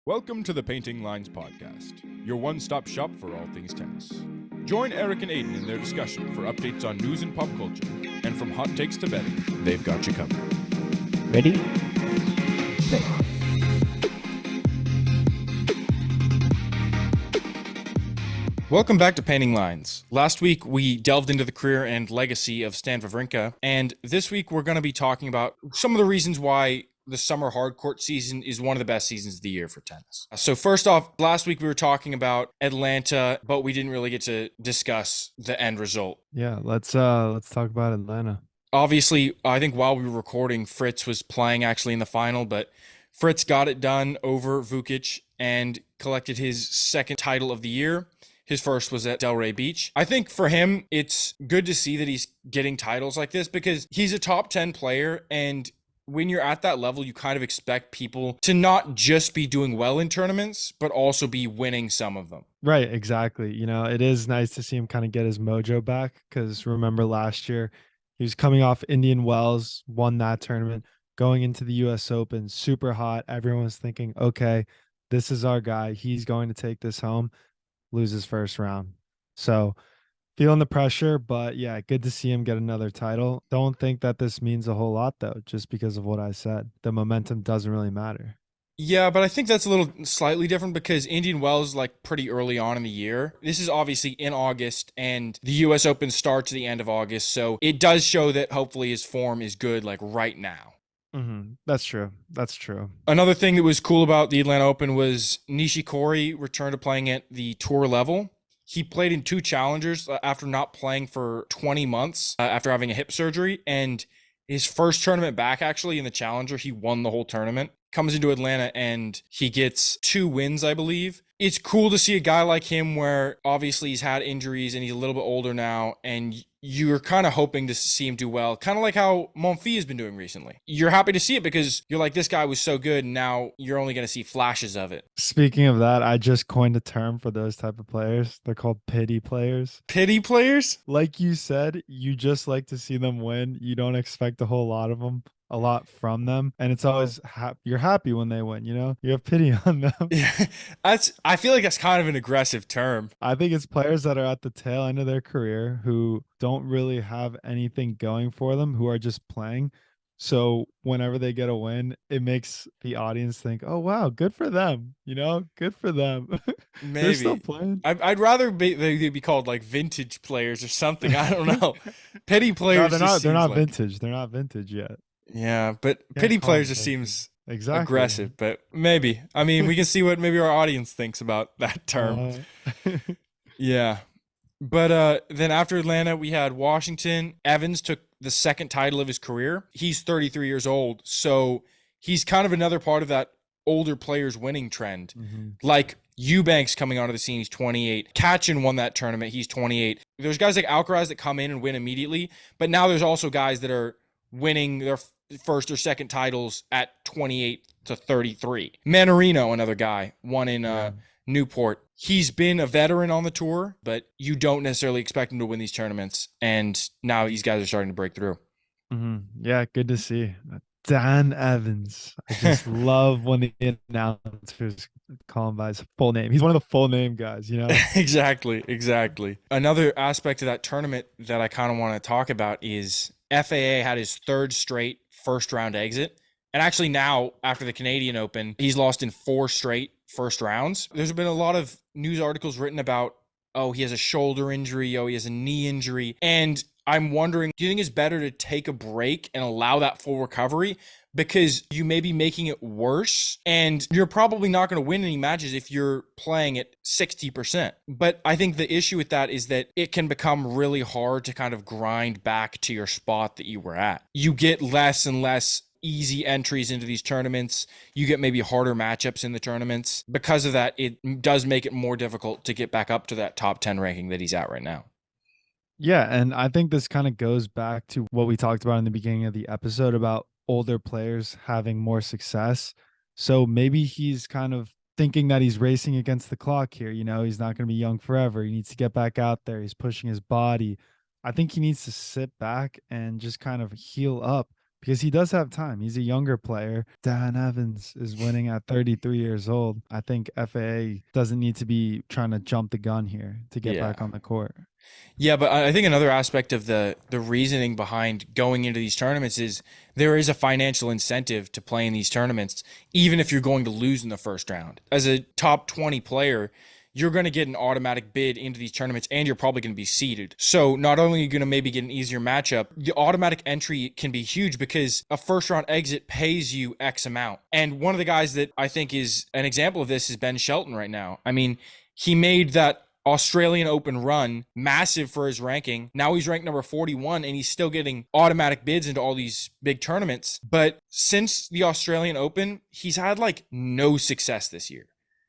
Welcome to the Painting Lines Podcast, your one-stop shop for all things tennis. Join Erik and Aidan in their discussion for updates on news and pop culture, and from hot takes to betting, they've got you covered. Ready? Play. Welcome back to Painting Lines. Last week, we delved into the career and legacy of Stan Wawrinka, and this week we're going to be talking about some of the reasons why the summer hardcourt season is one of the best seasons of the year for tennis. So first off, last week we were talking about Atlanta, but we didn't really get to discuss the end result. Yeah, let's talk about Atlanta. Obviously, I think while we were recording, Fritz was playing actually in the final, but Fritz got it done over Vukic and collected his second title of the year. His first was at Delray Beach. I think for him, it's good to see that he's getting titles like this because he's a top 10 player, and when you're at that level, you kind of expect people to not just be doing well in tournaments, but also be winning some of them. Right, exactly. You know, it is nice to see him kind of get his mojo back because remember last year, he was coming off Indian Wells, won that tournament, going into the US Open, super hot. Everyone was thinking, okay, this is our guy. He's going to take this home, loses first round. So feeling the pressure, but yeah, good to see him get another title. Don't think that this means a whole lot though, just because of what I said. The momentum doesn't really matter. Yeah, but I think that's a little slightly different because Indian Wells is like pretty early on in the year. This is obviously in August, and the US Open starts at the end of August. So it does show that hopefully his form is good like right now. That's true. That's true. Another thing that was cool about the Atlanta Open was Nishikori returned to playing at the tour level. He played in two challengers after not playing for 20 months after having a hip surgery. And his first tournament back, actually, in the challenger, he won the whole tournament. Comes into Atlanta and he gets 2 wins, I believe. It's cool to see a guy like him where obviously he's had injuries and he's a little bit older now, and you're kind of hoping to see him do well, kind of like how Monfils has been doing recently. You're happy to see it because you're like, this guy was so good, and now you're only going to see flashes of it. Speaking of that, I just coined a term for those type of players. They're called pity players. Pity players? Like you said, you just like to see them win. You don't expect a whole lot of them, a lot from them, and it's always you're happy when they win, you know? You have pity on them. Yeah, I feel like that's kind of an aggressive term. I think it's players that are at the tail end of their career who don't really have anything going for them, who are just playing. So whenever they get a win, it makes the audience think, "Oh wow, good for them!" You know, good for them. They're still Maybe. playing. I'd rather they be called like vintage players or something. I don't know. Pity No, players they're just not. They're seems not like, vintage. They're not vintage yet. yeah, but Can't pity call players them just vintage. seems Exactly. aggressive, but maybe. I mean, we can see what maybe our audience thinks about that term. Uh, Yeah. But then after Atlanta, we had Washington. Evans took the second title of his career. He's 33 years old, so he's kind of another part of that older players winning trend. Like Eubanks coming onto the scene, he's 28. Katchin won that tournament, he's 28. There's guys like Alcaraz that come in and win immediately, but now there's also guys that are winning their first or second titles at 28 to 33. Manarino, another guy, won in Newport. He's been a veteran on the tour, but you don't necessarily expect him to win these tournaments. And now these guys are starting to break through. Yeah, good to see. Dan Evans. I just love when the announcers call him by his full name. He's one of the full name guys, you know? Exactly. Another aspect of that tournament that I kind of want to talk about is FAA had his third straight first round exit. And actually now, after the Canadian Open, he's lost in 4 straight first rounds. There's been a lot of news articles written about, oh, he has a shoulder injury, oh, he has a knee injury. And I'm wondering, do you think it's better to take a break and allow that full recovery? Because you may be making it worse, and you're probably not going to win any matches if you're playing at 60%. But I think the issue with that is that it can become really hard to kind of grind back to your spot that you were at. You get less and less easy entries into these tournaments. You get maybe harder matchups in the tournaments. Because of that, it does make it more difficult to get back up to that top 10 ranking that he's at right now. Yeah, and I think this kind of goes back to what we talked about in the beginning of the episode about older players having more success. So maybe he's kind of thinking that he's racing against the clock here. You know, he's not going to be young forever. He needs to get back out there. He's pushing his body. I think he needs to sit back and just kind of heal up because he does have time. He's a younger player. Dan Evans is winning at 33 years old. I think FAA doesn't need to be trying to jump the gun here to get Yeah. back on the court. Yeah, but I think another aspect of the reasoning behind going into these tournaments is there is a financial incentive to play in these tournaments, even if you're going to lose in the first round. As a top 20 player, you're going to get an automatic bid into these tournaments and you're probably going to be seeded. So not only are you going to maybe get an easier matchup, the automatic entry can be huge because a first round exit pays you X amount. And one of the guys that I think is an example of this is Ben Shelton right now. I mean, he made that Australian Open run, massive for his ranking. Now he's ranked number 41 and he's still getting automatic bids into all these big tournaments. But since the Australian Open, he's had like no success this year.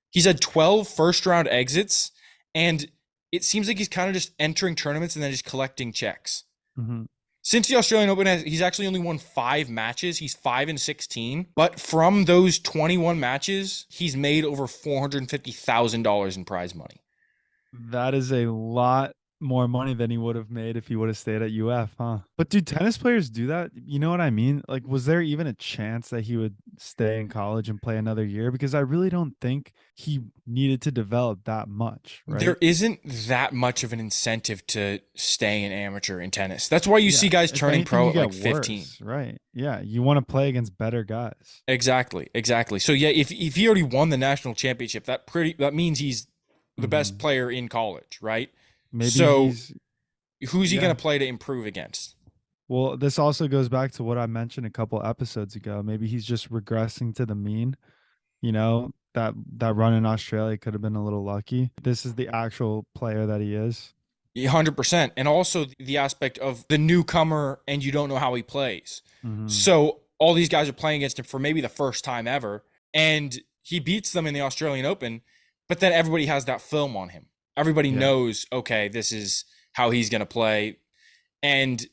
He's had 12 first round exits and it seems like he's kind of just entering tournaments and then just collecting checks. Mm-hmm. Since the Australian Open, he's actually only won 5 matches. He's 5-16. But from those 21 matches, he's made over $450,000 in prize money. That is a lot more money than he would have made if he would have stayed at UF, huh? But do tennis players do that? You know what I mean? Like, was there even a chance that he would stay in college and play another year? Because I really don't think he needed to develop that much, There right? isn't that much of an incentive to stay an amateur in tennis. That's why you see Yeah. guys If turning anything, pro you at get like 15. worse, right? Yeah. You want to play against better guys. Exactly, exactly. So yeah, if he already won the national championship, that means he's the best Hmm. player in college, right? Maybe So he's, who's he going yeah. to play to improve against? Well, this also goes back to what I mentioned a couple episodes ago. Maybe he's just regressing to the mean. That run in Australia could have been a little lucky. This is the actual player that he is. 100%. And also the aspect of the newcomer and you don't know how he plays. Hmm. So all these guys are playing against him for maybe the first time ever. And he beats them in the Australian Open, but then everybody has that film on him. Everybody Yeah. knows, okay, this is how he's going to play. And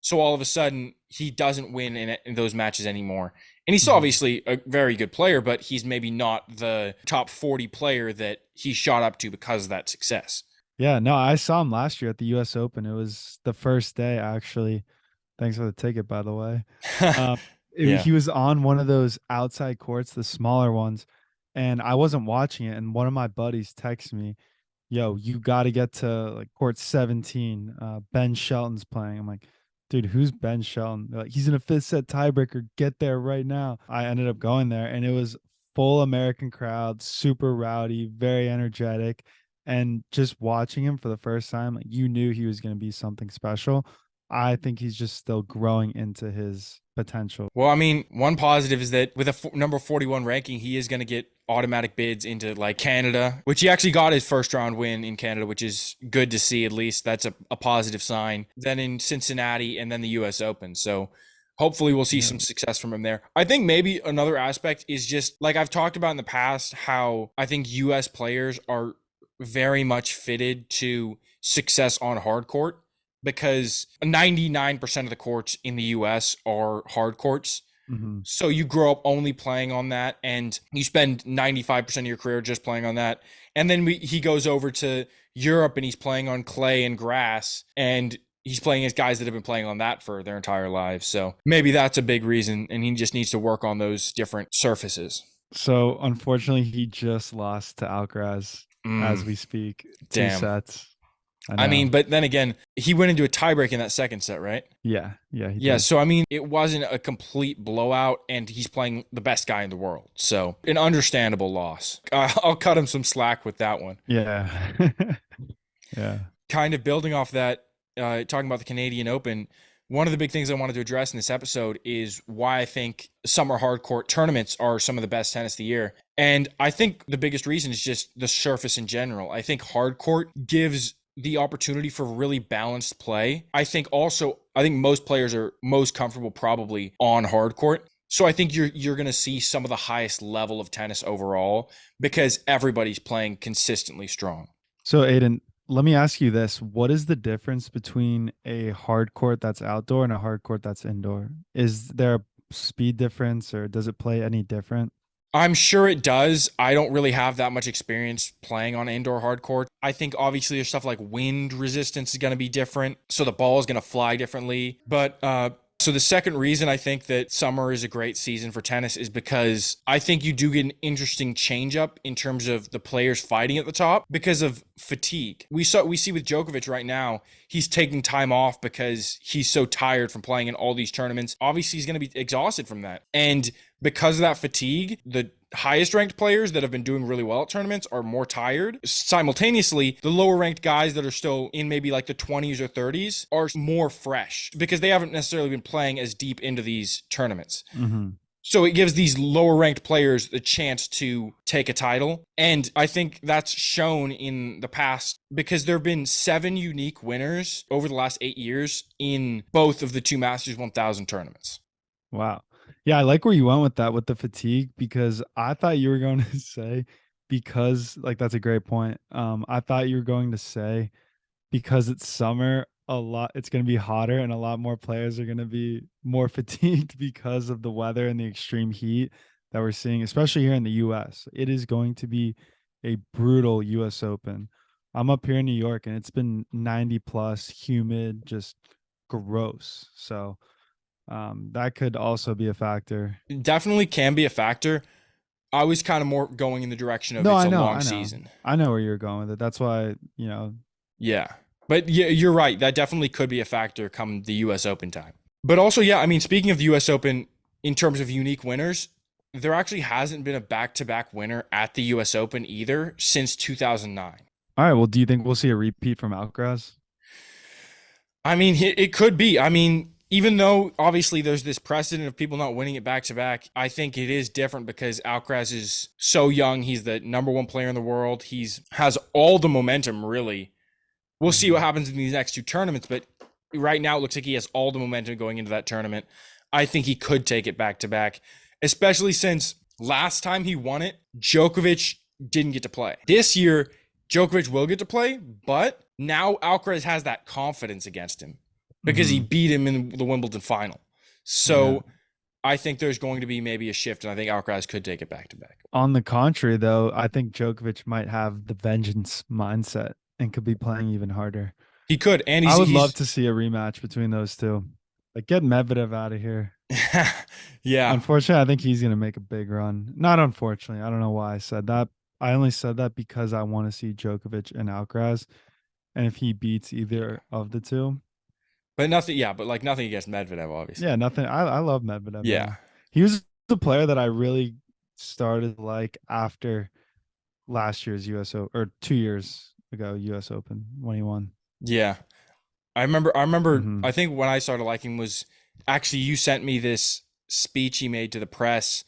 so all of a sudden, he doesn't win in those matches anymore. And he's still Hmm. obviously a very good player, but he's maybe not the top 40 player that he shot up to because of that success. Yeah, no, I saw him last year at the US Open. It was the first day, actually. Thanks for the ticket, by the way. Um, Yeah. he was on one of those outside courts, the smaller ones, and I wasn't watching it. And one of my buddies texted me, "Yo, you got to get to like court 17. Ben Shelton's playing." I'm like, "Dude, who's Ben Shelton?" They're like, "He's in a fifth set tiebreaker. Get there right now." I ended up going there, and it was full American crowd, super rowdy, very energetic, and just watching him for the first time, like, you knew he was going to be something special. I think he's just still growing into his potential. Well, I mean, one positive is that with a number 41 ranking, he is going to get automatic bids into like Canada, which he actually got his first round win in Canada, which is good to see. At least that's a positive sign. Then in Cincinnati and then the US Open. So hopefully we'll see Yeah. some success from him there. I think maybe another aspect is just like I've talked about in the past, how I think US players are very much fitted to success on hard court because 99% of the courts in the US are hard courts. Hmm. So you grow up only playing on that and you spend 95% of your career just playing on that. And then he goes over to Europe and he's playing on clay and grass and he's playing against guys that have been playing on that for their entire lives. So maybe that's a big reason and he just needs to work on those different surfaces. So unfortunately, he just lost to Alcaraz as Mm, we speak, two damn. sets. I I know. mean, but then again, he went into a tiebreak in that second set, right? Yeah, yeah, he Yeah, did. so I mean, it wasn't a complete blowout, and he's playing the best guy in the world. So, an understandable loss. I'll cut him some slack with that one. Yeah. Yeah. Kind of building off that, talking about the Canadian Open, one of the big things I wanted to address in this episode is why I think summer hard court tournaments are some of the best tennis of the year. And I think the biggest reason is just the surface in general. I think hard court gives the opportunity for really balanced play. I think most players are most comfortable probably on hard court. So I think you're going to see some of the highest level of tennis overall because everybody's playing consistently strong. So, Aiden, let me ask you this. What is the difference between a hard court that's outdoor and a hard court that's indoor? Is there a speed difference or does it play any different? I'm sure it does. I don't really have that much experience playing on indoor hard court. I think obviously there's stuff like wind resistance is going to be different, so the ball is going to fly differently. But So the second reason I think that summer is a great season for tennis is because I think you do get an interesting change up in terms of the players fighting at the top because of fatigue. We see with Djokovic right now, he's taking time off because he's so tired from playing in all these tournaments. Obviously, he's going to be exhausted from that. And because of that fatigue, the highest ranked players that have been doing really well at tournaments are more tired. Simultaneously, the lower ranked guys that are still in maybe like the 20s or 30s are more fresh because they haven't necessarily been playing as deep into these tournaments. Mm-hmm. So it gives these lower ranked players the chance to take a title. And I think that's shown in the past because there have been 7 unique winners over the last 8 years in both of the two Masters 1000 tournaments. Wow. Yeah, I like where you went with that with the fatigue because I thought you were going to say because like that's a great point. I thought you were going to say because it's summer, a lot it's going to be hotter and a lot more players are going to be more fatigued because of the weather and the extreme heat that we're seeing, especially here in the US. It is going to be a brutal US Open. I'm up here in New York and it's been 90 plus, humid, just gross. So that could also be a factor. Definitely can be a factor. I was kind of more going in the direction of No, it's I a know, long I know. season. I know where you're going with it. That's why, you know. Yeah. But yeah, you're right. That definitely could be a factor come the US Open time. But also, yeah, I mean, speaking of the US Open, in terms of unique winners, there actually hasn't been a back to back winner at the US Open either since 2009. All right, well, do you think we'll see a repeat from Alcaraz? I mean, it could be. I mean, even though obviously there's this precedent of people not winning it back to back, I think it is different because Alcaraz is so young. He's the number one player in the world. He's has all the momentum, really. We'll see what happens in these next two tournaments, but right now it looks like he has all the momentum going into that tournament. I think he could take it back to back, especially since last time he won it, Djokovic didn't get to play. This year, Djokovic will get to play, but now Alcaraz has that confidence against him because he beat him in the Wimbledon final. So Yeah. I think there's going to be maybe a shift, and I think Alcaraz could take it back to back. On the contrary, though, I think Djokovic might have the vengeance mindset and could be playing even harder. He could, and I would love he's to see a rematch between those two. Like, get Medvedev out of here. yeah. Unfortunately, I think he's going to make a big run. Not unfortunately. I don't know why I said that. I only said that because I want to see Djokovic and Alcaraz. And if he beats either of the two, But nothing, yeah, but like nothing against Medvedev, obviously. yeah, nothing. I love Medvedev, Yeah. man. He was the player that I really started like after last year's USO or 2 years ago US Open when he won. Yeah. I remember Hmm. I think when I started liking was actually you sent me this speech he made to the press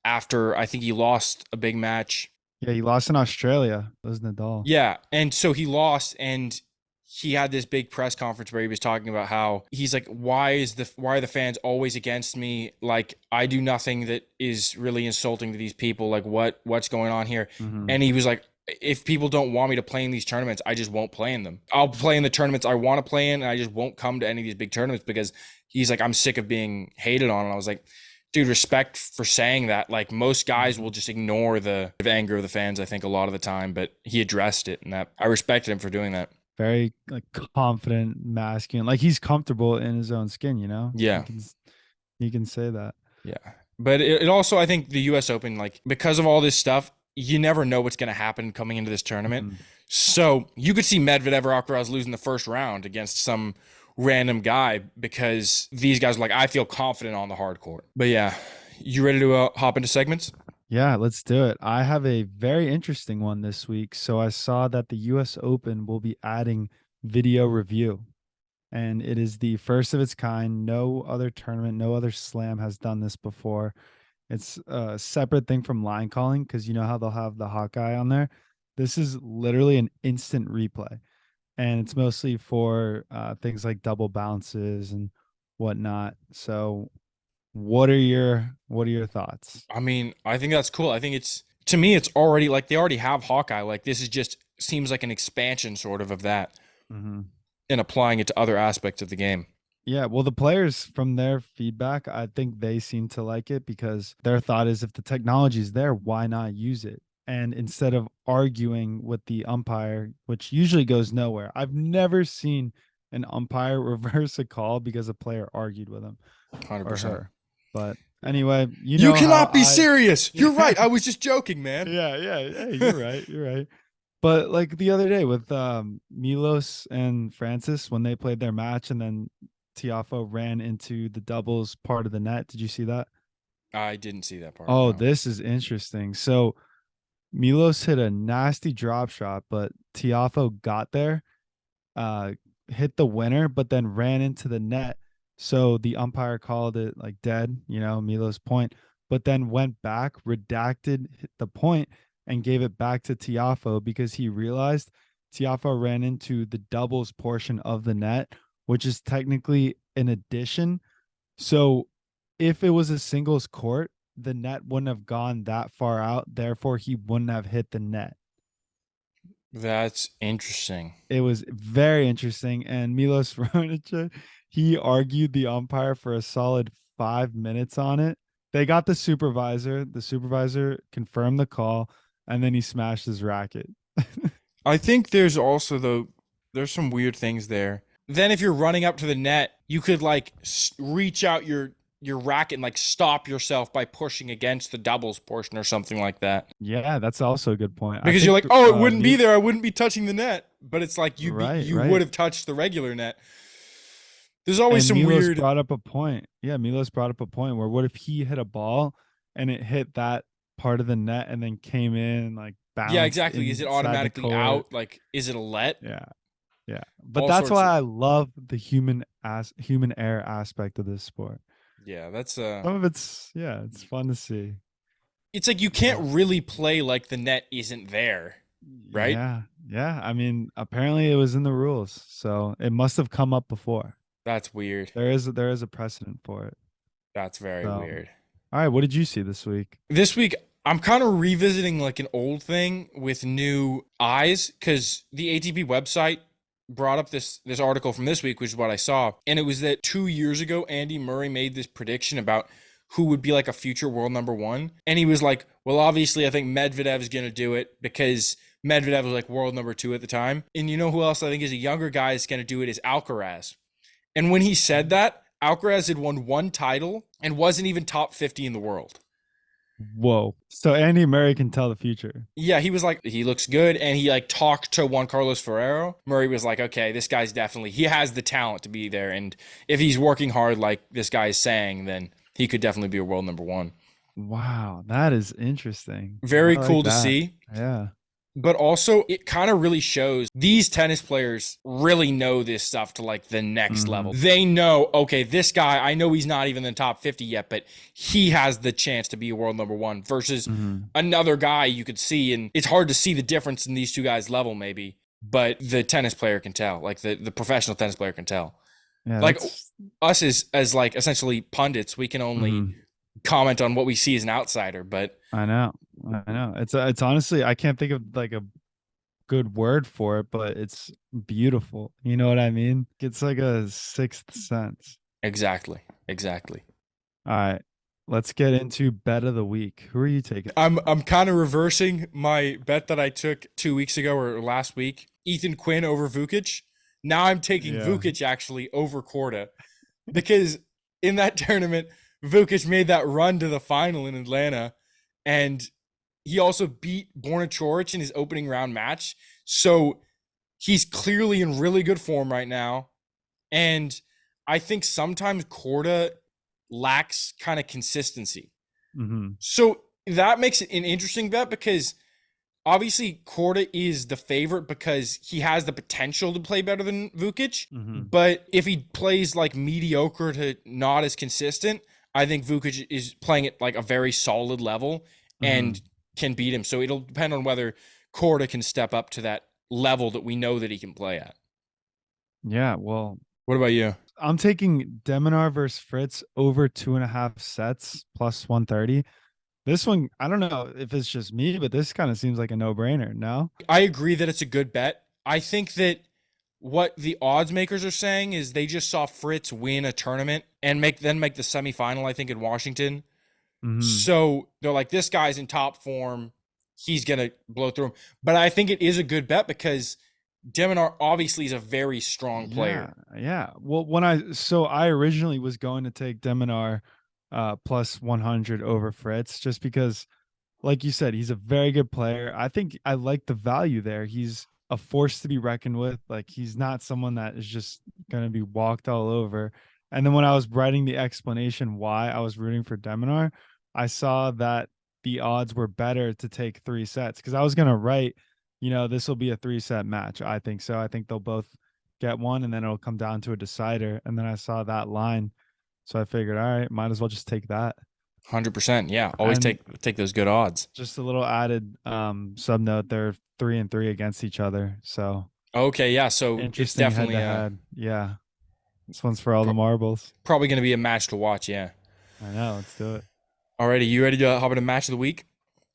after I think he lost a big match. Yeah, he lost in Australia. It was Nadal. Yeah, and so he lost and he had this big press conference where he was talking about how he's like why are the fans always against me? Like I do nothing that is really insulting to these people. Like what's going on here? Hmm. And he was like if people don't want me to play in these tournaments, I just won't play in them. I'll play in the tournaments I want to play in and I just won't come to any of these big tournaments because he's like I'm sick of being hated on. And I was like dude, respect for saying that. Like most guys will just ignore the anger of the fans, I think, a lot of the time, but he addressed it and that I respected him for doing that. Very like confident, masculine. Like he's comfortable in his own skin, you know? Yeah. He can say that. Yeah. But it also, I think the US Open, like because of all this stuff, you never know what's going to happen coming into this tournament. Mhm. So you could see Medvedev or Alcaraz losing the first round against some random guy because these guys are like, I feel confident on the hard court. But yeah, you ready to hop into segments? Yeah, let's do it. I have a very interesting one this week. So I saw that the US Open will be adding video review, and it is the first of its kind. No other tournament, no other slam has done this before. It's a separate thing from line calling because you know how they'll have the Hawkeye on there. This is literally an instant replay, and it's mostly for things like double bounces and whatnot. So, what are your thoughts? I mean, I think that's cool. I think it's to me, it's already like they already have Hawkeye. Like this is just seems like an expansion sort of that Mm-hmm. and applying it to other aspects of the game. Yeah, well, the players from their feedback, I think they seem to like it because their thought is if the technology is there, why not use it? And instead of arguing with the umpire, which usually goes nowhere, I've never seen an umpire reverse a call because a player argued with him or 100%. her. But anyway, you You know how cannot be I serious. yeah, You're right. I was just joking, man. yeah. Hey, you're right. You're right. But like the other day with Milos and Francis when they played their match and then Tiafo ran into the doubles part of the net. Did you see that? I didn't see that part. Oh, No. this is interesting. So Milos hit a nasty drop shot, but Tiafo got there, uh, hit the winner, but then ran into the net. So the umpire called it like dead, Milos point, but then went back, redacted hit the point, and gave it back to Tiafo because he realized Tiafo ran into the doubles portion of the net, which is technically an addition. So if it was a singles court, the net wouldn't have gone that far out. Therefore, he wouldn't have hit the net. That's interesting. It was very interesting. And Milos Raonic, he argued the umpire for a solid 5 minutes on it. They got the supervisor. The supervisor confirmed the call, and then he smashed his racket. I think there's also though there's some weird things there. Then if you're running up to the net, you could like reach out your racket and like stop yourself by pushing against the doubles portion or something like that. Yeah, that's also a good point. I Because you're think like, "Oh, it wouldn't be there. I wouldn't be touching the net." But it's like right, you would right. have touched the regular net. There's always And some Milos weird. brought up a point. Yeah, Milos brought up a point where what if he hit a ball and it hit that part of the net and then came in like Yeah, bounced exactly. Is it inside the automatically court? out? Like is it a let? Yeah, yeah. But All that's sorts why of. I love the human error aspect of this sport. Yeah, that's Some of it's fun to see. it's like you can't But really play like the net isn't there, right? yeah, yeah. I mean, apparently it was in the rules, so it must have come up before. That's weird. There is a precedent for it. That's very So, weird. all right, what did you see this week? This week, I'm kind of revisiting like an old thing with new eyes because the ATP website brought up this article from this week, which is what I saw, and it was that 2 years ago, Andy Murray made this prediction about who would be like a future world number one, and he was like, "Well, obviously, I think Medvedev is going to do it because." Medvedev was like world number two at the time. And you know who else I think is a younger guy is going to do it is Alcaraz. And when he said that, Alcaraz had won one title and wasn't even top 50 in the world. Whoa. So Andy Murray can tell the future. Yeah, he was like, he looks good. And he like talked to Juan Carlos Ferrero. Murray was like, okay, this guy's definitely, he has the talent to be there. And if he's working hard like this guy is saying, then he could definitely be a world number one. Wow, that is interesting. I Very like cool to that. see. Yeah. But also, it kind of really shows these tennis players really know this stuff to like the next level. Mhm. They know, okay, this guy, I know he's not even in the top 50 yet, but he has the chance to be a world number one versus Mhm. another guy you could see. And it's hard to see the difference in these two guys' level, maybe, but the tennis player can tell, like the professional tennis player can tell. Yeah, Like that's us as like essentially pundits, we can only mhm. comment on what we see as an outsider, but I know. I know. It's honestly I can't think of like a good word for it, but it's beautiful. You know what I mean? It's like a sixth sense. exactly, exactly. All right. Let's get into bet of the week. Who are you taking? I'm kind of reversing my bet that I took 2 weeks ago or last week. Ethan Quinn over Vukic. Now I'm taking Yeah. Vukic actually over Korda because in that tournament, Vukic made that run to the final in Atlanta, and he also beat Borna Coric in his opening round match. So he's clearly in really good form right now, and I think sometimes Korda lacks kind of consistency. Mm-hmm. So that makes it an interesting bet because obviously Korda is the favorite because he has the potential to play better than Vukic. Mm-hmm. But if he plays like mediocre to not as consistent, I think Vukic is playing at like a very solid level and can beat him. So it'll depend on whether Korda can step up to that level that we know that he can play at. Yeah, well, What about you? I'm taking Deminar versus Fritz over 2.5 sets plus 130. This one, I don't know if it's just me, but this kind of seems like a no-brainer. No? I agree that it's a good bet. I think that what the odds makers are saying is they just saw Fritz win a tournament and make the semifinal, I think, in Washington. Mm-hmm. So they're like, this guy's in top form. He's gonna blow through him. But I think it is a good bet because Deminar obviously is a very strong Yeah, player. yeah. Well, I originally was going to take Deminar plus 100 over Fritz just because, like you said, he's a very good player. I think I like the value there. He's a force to be reckoned with. Like he's not someone that is just going to be walked all over. And then when I was writing the explanation why I was rooting for Deminar, I saw that the odds were better to take 3 sets because I was going to write, this will be a 3-set match. I think so. I think they'll both get one and then it'll come down to a decider. And then I saw that line. So I figured, all right, might as well just take that. 100%. Yeah, always And take those good odds. just a little added sub note, they're 3-3 against each other. So Okay, yeah. So it's interesting head definitely to head. Yeah. This one's for all the pro- marbles. probably going to be a match to watch. Yeah. I know. Let's do it. Alrighty, you ready to hop into match of the week?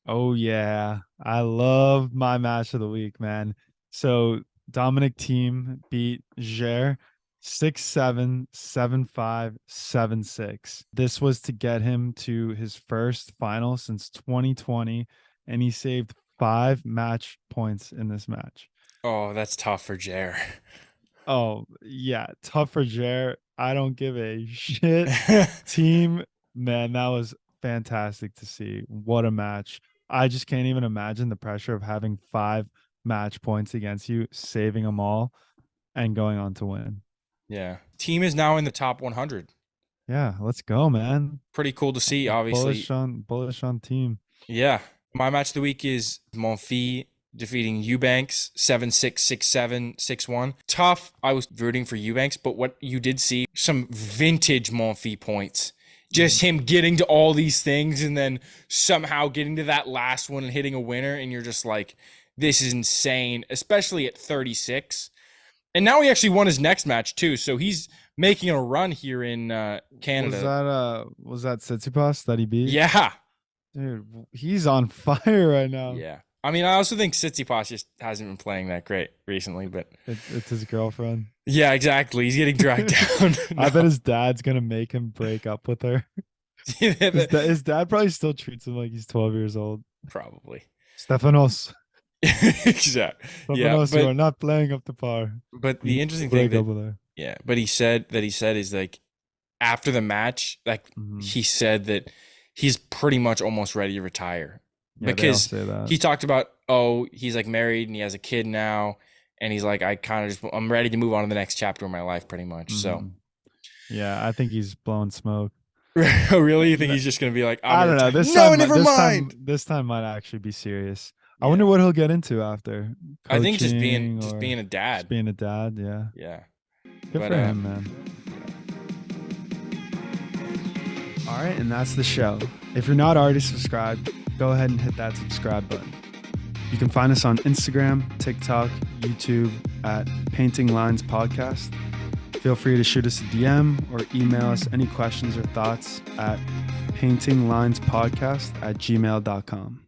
Oh yeah. I love my match of the week, man. So Dominic Team beat Ger 6-7, 7-5, 7-6. This was to get him to his first final since 2020, and he saved 5 match points in this match. Oh, that's tough for Jer. Oh, yeah, tough for Ger. I don't give a shit. Team, man, that was fantastic to see. What a match. I just can't even imagine the pressure of having 5 match points against you, saving them all, and going on to win. Yeah. Team is now in the top 100. Yeah, let's go, man. Pretty cool to see, obviously. Bullish on team. Yeah. My match of the week is Monfils defeating Eubanks 7-6, 6-7, 6-1. Tough. I was rooting for Eubanks, but what you did see, some vintage Monfils points. Just him getting to all these things and then somehow getting to that last one and hitting a winner. And you're just like, this is insane, especially at 36. And now he actually won his next match too. So he's making a run here in Canada. Was that Tsitsipas that he beat? Yeah. Dude, he's on fire right now. Yeah. I mean, I also think Tsitsipas just hasn't been playing that great recently, but It's his girlfriend. yeah, exactly. He's getting dragged down. I bet his dad's gonna make him break up with her. His dad probably still treats him like he's 12 years old. Probably. Stefanos. Exactly. Yeah, Stefanos, you are not playing up to par. but You the interesting break thing up that, with her. yeah, but he said is like after the match, like he said that he's pretty much almost ready to retire. Yeah, Because they all say that. he talked about, he's like married and he has a kid now. And he's like, I'm ready to move on to the next chapter of my life, pretty much. So, yeah, I think he's blowing smoke. really? You think he's just going to be like, I don't know. This time might actually be serious. I wonder what he'll get into after. I think just Coaching being a dad. Just being a dad, yeah. Yeah. Good for him, man. All right, and that's the show. If you're not already subscribed, go ahead and hit that subscribe button. You can find us on Instagram, TikTok, YouTube at Painting Lines Podcast. Feel free to shoot us a DM or email us any questions or thoughts at paintinglinespodcast@gmail.com.